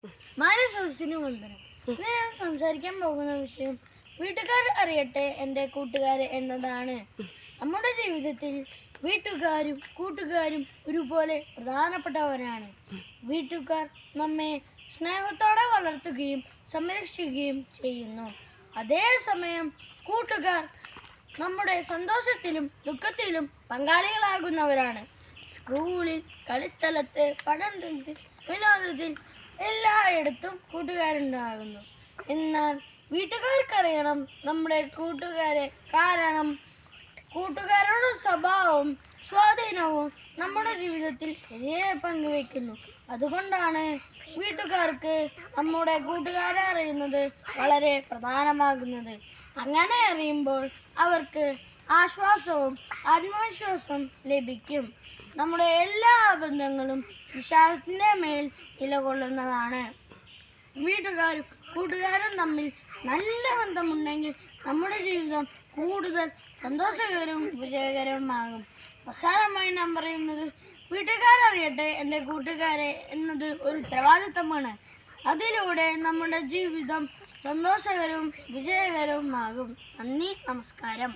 മാനസദസ്സിന് വന്ദനം. ഇന്ന് ഞാൻ സംസാരിക്കാൻ പോകുന്ന വിഷയം വീട്ടുകാർ അറിയട്ടെ എൻ്റെ കൂട്ടുകാരെ എന്നതാണ്. നമ്മുടെ ജീവിതത്തിൽ വീട്ടുകാരും കൂട്ടുകാരും ഒരുപോലെ പ്രധാനപ്പെട്ടവരാണ്. വീട്ടുകാർ നമ്മെ സ്നേഹത്തോടെ വളർത്തുകയും സംരക്ഷിക്കുകയും ചെയ്യുന്നു. അതേസമയം കൂട്ടുകാർ നമ്മുടെ സന്തോഷത്തിലും ദുഃഖത്തിലും പങ്കാളികളാകുന്നവരാണ്. സ്കൂളിൽ, കളിസ്ഥലത്ത്, പഠനത്തിൽ, വിനോദത്തിൽ എല്ലായിടത്തും കൂട്ടുകാരുണ്ടാകുന്നു. എന്നാൽ വീട്ടുകാർക്കറിയണം നമ്മുടെ കൂട്ടുകാരെ. കാരണം കൂട്ടുകാരുടെ സ്വഭാവവും സ്വാധീനവും നമ്മുടെ ജീവിതത്തിൽ വലിയ പങ്ക് വയ്ക്കുന്നു. അതുകൊണ്ടാണ് വീട്ടുകാർക്ക് നമ്മുടെ കൂട്ടുകാരെ അറിയുന്നത് വളരെ പ്രധാനമാകുന്നത്. അങ്ങനെ അറിയുമ്പോൾ അവർക്ക് ആശ്വാസവും ആത്മവിശ്വാസവും ലഭിക്കും. നമ്മുടെ എല്ലാ ബന്ധങ്ങളും വിശ്വാസത്തിൻ്റെ മേൽ നിലകൊള്ളുന്നതാണ്. വീട്ടുകാരും കൂട്ടുകാരും തമ്മിൽ നല്ല ബന്ധമുണ്ടെങ്കിൽ നമ്മുടെ ജീവിതം കൂടുതൽ സന്തോഷകരവും വിജയകരവുമാകും. അവസാനമായി ഞാൻ പറയുന്നത്, വീട്ടുകാരറിയട്ടെ എൻ്റെ കൂട്ടുകാരെ എന്നത് ഒരു ഉത്തരവാദിത്തമാണ്. അതിലൂടെ നമ്മുടെ ജീവിതം സന്തോഷകരവും വിജയകരവുമാകും. നന്ദി, നമസ്കാരം.